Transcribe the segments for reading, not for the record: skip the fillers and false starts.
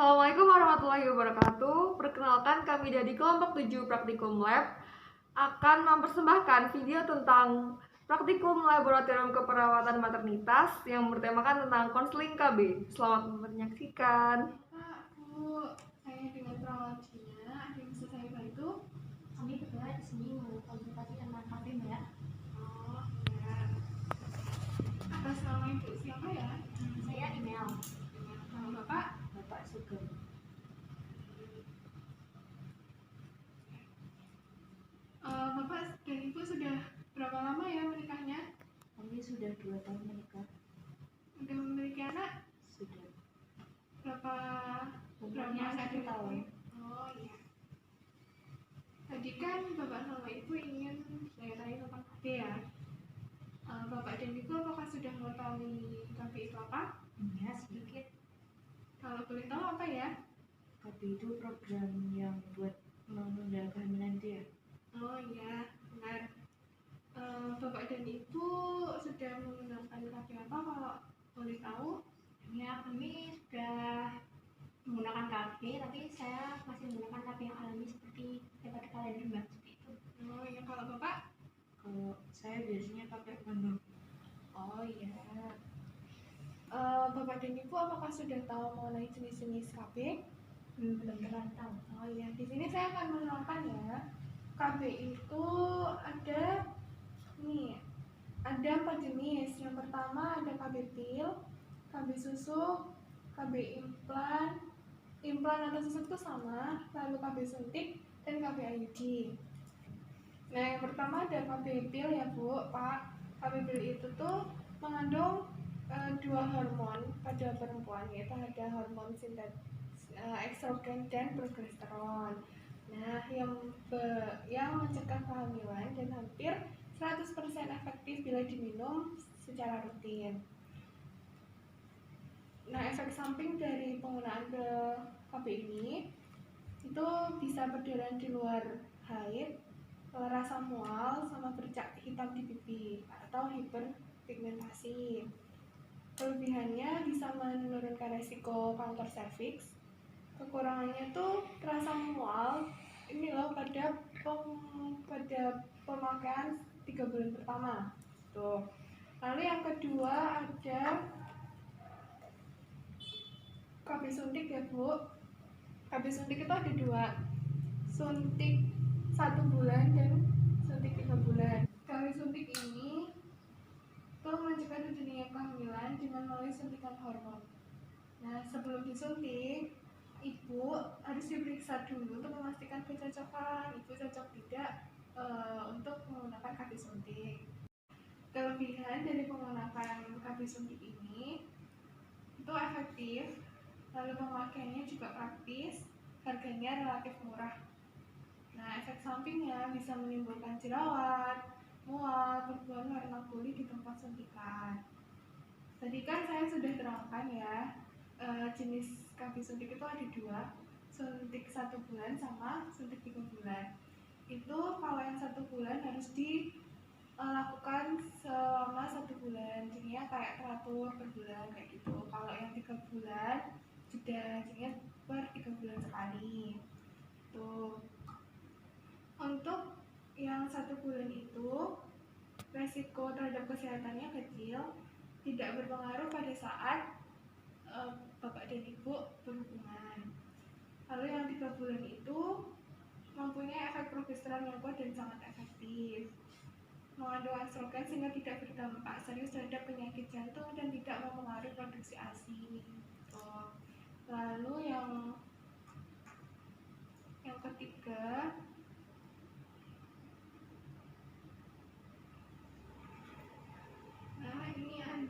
Assalamualaikum warahmatullahi wabarakatuh. Perkenalkan, kami dari kelompok 7 Praktikum Lab akan mempersembahkan video tentang praktikum laboratorium keperawatan maternitas yang bertemakan tentang konseling KB. Selamat menyaksikan. Pak, Bu, saya dengan perawatnya, ada yang bisa saya bantu? Kami berdua di sini mau konsultasi tentang KB, Mbak. Oh, ya. Atas nama Ibu siapa ya? Saya email. Nama Bapak? Bapak Sugeng. Bapak dan Ibu sudah berapa lama ya menikahnya? Kami sudah 2 tahun menikah. Sudah memiliki anak? Sudah. Berapa Umurnya anak 1 tahun. Oh iya. Tadi kan Bapak sama Ibu ingin saya tanya tentang KB ya. Bapak dan Ibu apakah sudah mengetahui KB itu apa? Ya, sedikit. Kalau boleh tahu apa ya? KB itu program yang buat menunda kehamilan itu ya. Oh iya, benar. Bapak dan Ibu sudah menggunakan KB apa kalau boleh tahu? Ya, kami sudah menggunakan KB, tapi saya masih menggunakan KB yang alami seperti hepatitis kalender, Mbak, seperti itu. Oh iya, kalau Bapak? Kalau saya biasanya pakai kondom. Oh iya. Bapak dan Ibu apakah sudah tahu mengenai jenis-jenis KB? Belum terlalu tahu. Oh iya, di sini saya akan menerangkan ya. KB itu ada 4 jenis. Yang pertama ada KB pil, KB susu, KB implan atau susu itu sama, lalu KB suntik dan KB IUD. Nah, yang pertama ada KB pil ya Bu, Pak. KB pil itu tuh mengandung 2 hormon pada perempuan, yaitu ada hormon estrogen dan progesteron. Nah, yang mencegah kehamilan dan hampir 100% efektif bila diminum secara rutin. Nah, efek samping dari penggunaan KB ini itu bisa perdarahan di luar haid, rasa mual, sama bercak hitam di pipi atau hiperpigmentasi. Kelebihannya bisa menurunkan resiko kanker serviks. Kekurangannya tuh rasa mual ini loh pada pemakaian 3 bulan pertama tuh. Lalu yang kedua ada KB suntik ya Bu. KB suntik itu ada 2, suntik 1 bulan dan suntik 3 bulan. KB suntik ini tuh mencegah terjadinya kehamilan dengan melalui suntikan hormon. Nah, sebelum disuntik, Ibu harus diperiksa dulu untuk memastikan kecocokan Ibu cocok tidak untuk menggunakan KB suntik. Kelebihan dari menggunakan KB suntik ini itu efektif, lalu pemakaiannya juga praktis, harganya relatif murah. Nah, efek sampingnya bisa menimbulkan jerawat, mual, perubahan warna kulit di tempat suntikan. Tadi kan saya sudah terangkan ya, jenis KB suntik itu ada 2, suntik 1 bulan sama suntik 3 bulan. Itu kalau yang 1 bulan harus dilakukan selama 1 bulan, jadinya kayak teratur per bulan kayak gitu. Kalau yang 3 bulan sudah jadinya per 3 bulan sekali. Tuh. Untuk yang 1 bulan itu resiko terhadap kesehatannya kecil, tidak berpengaruh pada saat Bapak dan Ibu berhubungan. Lalu yang 3 bulan itu mempunyai efek progesteron yang kuat dan sangat efektif, mengandung estrogen sehingga tidak berdampak serius terhadap penyakit jantung dan tidak mempengaruhi produksi ASI. Lalu yang ketiga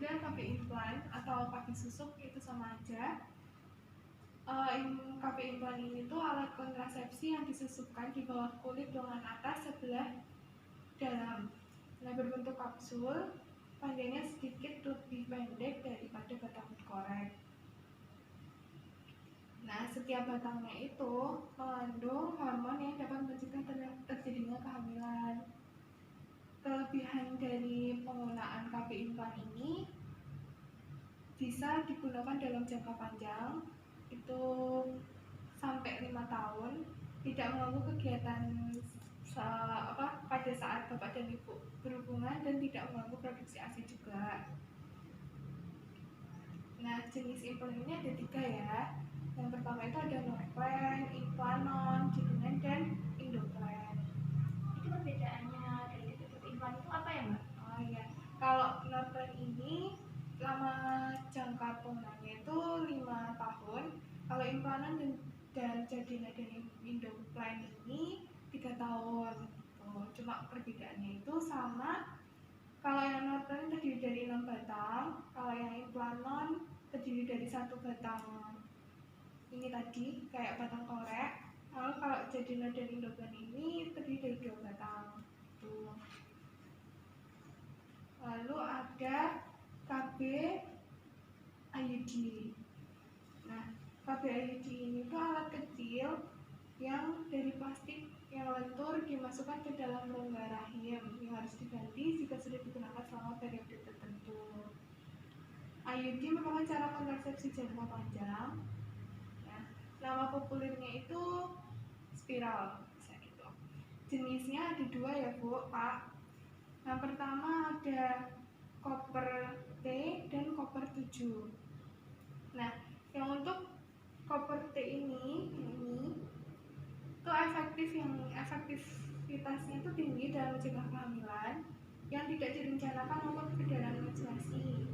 ada KB implan atau KB susuk, itu sama aja. KB implan ini tuh alat kontrasepsi yang disusupkan di bawah kulit lengan atas sebelah dalam. Nah, berbentuk kapsul, panjangnya sedikit lebih pendek daripada batang korek. Nah, setiap batangnya itu mengandung hormon yang dapat mencegah terjadinya kehamilan. Kelebihan dari penggunaan KB implan ini bisa digunakan dalam jangka panjang, itu tidak mengganggu kegiatan pada saat bapak dan ibu berhubungan dan tidak mengganggu produksi ASI juga. Nah, jenis implan ini ada 3 ya. Yang pertama itu ada Norplan, Implanon, Jadilan, dan Indoplan. Itu perbedaannya dari tipe implan itu apa ya mbak? Oh iya, kalau Norplan ini lama jangka penggunaannya itu 5 tahun. Kalau Implanon dan Jadilan dan Indoplan ini 3 tahun. Tuh, cuma perbedaannya itu sama. Kalau yang Norplan terdiri dari 6 batang, kalau yang Implanon terdiri dari 1 batang ini tadi, kayak batang korek. Lalu kalau Jadina dan Indoplan ini terdiri dari 2 batang. Tuh. Lalu ada KB IUD. Nah, KB IUD ini tuh alat kecil yang dari plastik yang lentur dimasukkan ke dalam rongga rahim yang harus diganti jika sudah digunakan selama periode tertentu. IUD merupakan cara kontrasepsi jangka panjang. Nah, nama populernya itu spiral, bisa gitu. Jenisnya ada 2 ya Bu, Pak. Yang pertama ada koper T dan koper 7. Nah, yang untuk koper T ini itu efektivitasnya itu tinggi dalam mencegah kehamilan yang tidak direncanakan maupun peredaran menstruasi.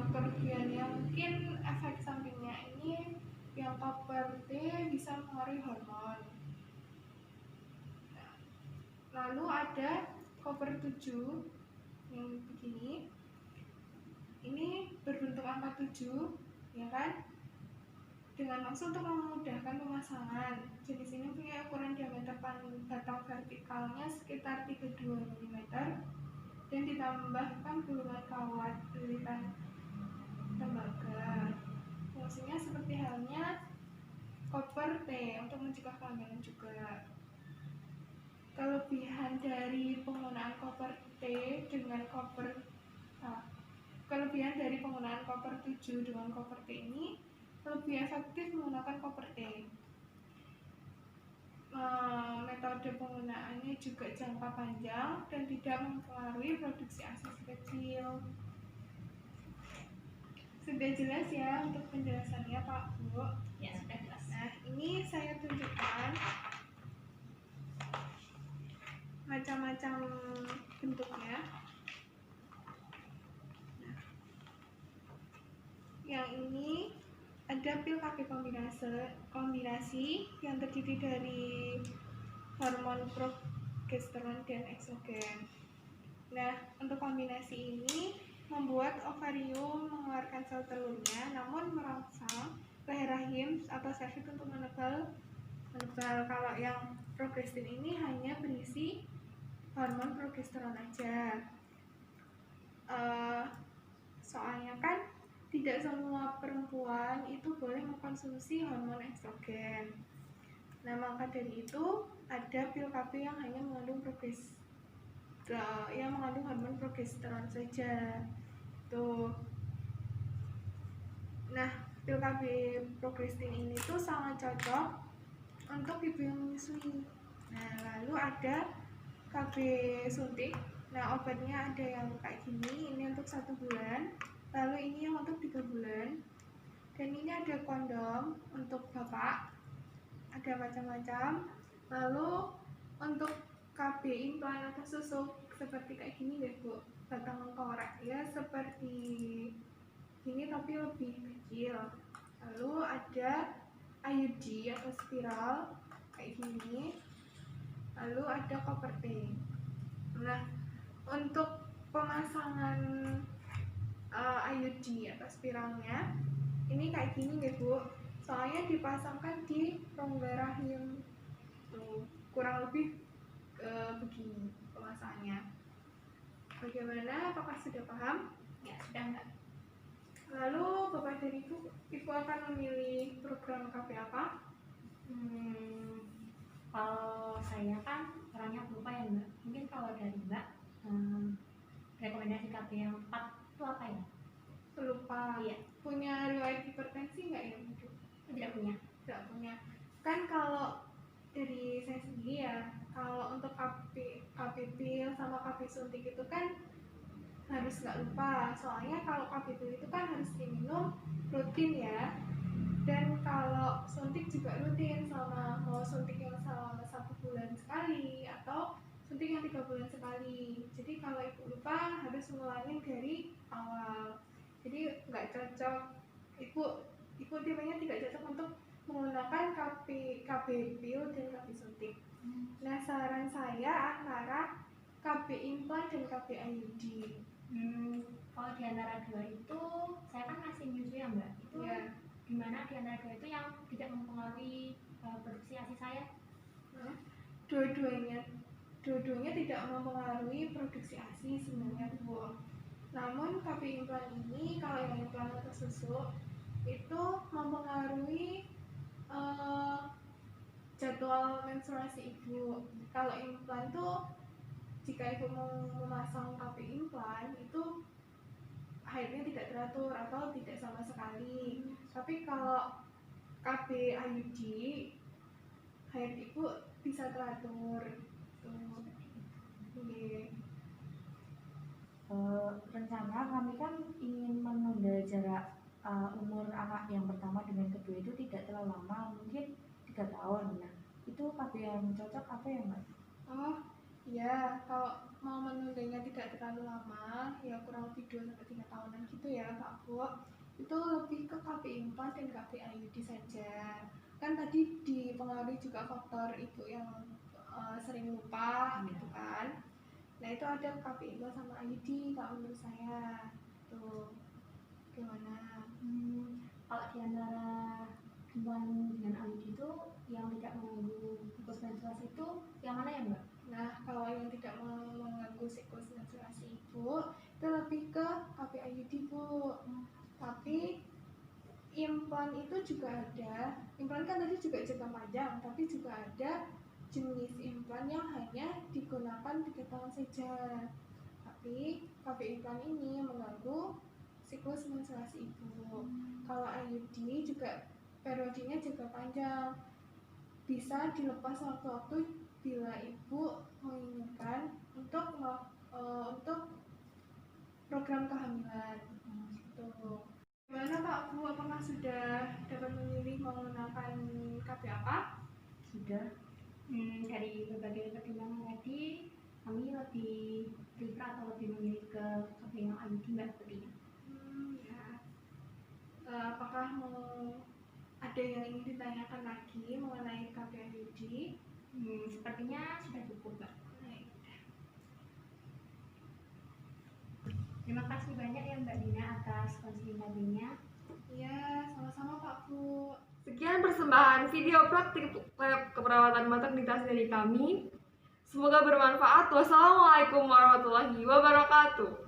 Kelebihannya mungkin efek sampingnya ini yang koper T bisa mempengaruhi hormon. Nah, lalu ada koper 7 yang begini. Ini berbentuk angka 7, ya kan? Dengan maksud untuk memudahkan pemasangan. Jenis ini punya ukuran diameter batang vertikalnya sekitar 32 mm dan ditambahkan gulungan kawat lilitan tembaga. Fungsinya seperti halnya koper T untuk mencegah kehamilan juga. Kelebihan dari penggunaan koper T dengan kelebihan dari penggunaan koper 7 dengan koper T ini lebih efektif menggunakan koper T. Metode penggunaannya juga jangka panjang dan tidak mempengaruhi produksi ASI kecil. Sudah jelas ya untuk penjelasannya Pak Bu? Ya sudah jelas. Nah, ini saya tunjukkan macam-macam bentuknya. Nah, yang ini ada pil KB kombinasi yang terdiri dari hormon progesteron dan eksogen. Nah, untuk kombinasi ini membuat ovarium mengeluarkan sel telurnya, namun merangsang leher rahim atau cervix untuk menebal. Kalau yang progestin ini hanya berisi hormon progesteron aja. Soalnya kan tidak semua perempuan itu boleh mengkonsumsi hormon estrogen. Nah, maka dari itu ada pil KB yang hanya mengandung hormon progesteron saja. Tuh. Nah, pil KB progestin ini tuh sangat cocok untuk ibu yang menyusui. Nah, lalu ada KB suntik. Nah, obatnya ada yang kayak gini, ini untuk 1 bulan. Lalu ini yang untuk 3 bulan. Dan ini ada kondom untuk bapak, ada macam-macam. Lalu untuk KB implan atau susuk seperti kayak gini deh Bu, batang korek ya, seperti ini tapi lebih kecil. Lalu ada IUD atau spiral kayak gini. Lalu ada koper T. Nah, untuk pemasangan IUD atau spiralnya ini kayak gini deh Bu, soalnya dipasangkan di rongga rahim. Tuh, kurang lebih begini pemasangannya. Bagaimana? Apakah sudah paham? Ya sudah mbak. Lalu bapak dan ibu akan memilih program KB apa? Kalau saya kan orangnya lupa ya mbak. Mungkin kalau dari mbak rekomendasi KB yang 4 itu apa ya? Lupa. Iya. Punya riwayat hipertensi nggak ya Bu? Tidak punya. Tidak Kan kalau dari saya sendiri ya, kalau untuk KB pil sama KB suntik itu kan harus nggak lupa. Soalnya kalau KB pil itu kan harus diminum rutin ya. Dan kalau suntik juga rutin, sama mau suntik yang selama 1 bulan sekali atau suntik yang 3 bulan sekali. Jadi kalau ibu lupa harus ngulangin dari awal. Jadi nggak cocok, ibu tipenya tidak cocok untuk menggunakan KB pil dan KB suntik. Nah, saran saya antara KB implan dan KB IUD. Kalau di antara dua itu, saya kan masih menyusui ya Mbak. Itu Ya. gimana di antara dua itu yang tidak mempengaruhi produksi ASI saya? Dua-duanya tidak mempengaruhi produksi ASI sebenarnya Bu. Namun KB implan ini, kalau yang implan atau susu itu mempengaruhi jadwal menstruasi ibu. Kalau implan tuh, jika ibu mau memasang KB implan itu haidnya tidak teratur atau tidak sama sekali. Tapi kalau KB IUD, haid ibu bisa teratur. Tuh. Oke. Rencana kami kan ingin menunda jarak umur anak yang pertama dengan kedua itu tidak terlalu lama, mungkin 3 tahun. Nah, itu KB yang cocok apa ya Mbak? Oh iya, kalau mau menundanya tidak terlalu lama, ya kurang lebih 2-3 tahunan gitu ya Pak Bu. Itu lebih ke KB implan dan KB IUD saja. Kan tadi dipengaruhi juga faktor ibu yang sering lupa gitu kan. Nah itu ada KB implan sama IUD kalau menurut saya. Tuh, gimana? Kalau di antara implan dengan IUD itu yang tidak mengganggu siklus menstruasi itu yang mana ya Mbak? Nah, kalau yang tidak mengganggu siklus menstruasi ibu, itu lebih ke KB IUD Bu. Tapi implan itu juga ada. Implan kan tadi juga jangka panjang, tapi juga ada jenis implan yang hanya digunakan 3 tahun saja. Tapi KB implan ini mengganggu siklus menstruasi ibu. Kalau IUD juga periodenya jangka panjang, bisa dilepas waktu-waktu bila ibu menginginkan untuk program kehamilan. Gitu. Gimana Pak Bu, apakah sudah dapat memilih menggunakan KB apa? Sudah. Dari berbagai pertimbangan tadi, kami lebih prefer atau lebih memilih ke KB yang IUD Mbak sepertinya. Ya. Apakah ada yang ingin ditanyakan lagi mengenai KB IUD? Sepertinya sudah cukup Mbak. Nah, Terima kasih banyak ya Mbak Dina atas konseling tadinya. ya, sama-sama Pak Bu. Sekian persembahan video praktik lab keperawatan maternitas dari kami. Semoga bermanfaat. Wassalamualaikum warahmatullahi wabarakatuh.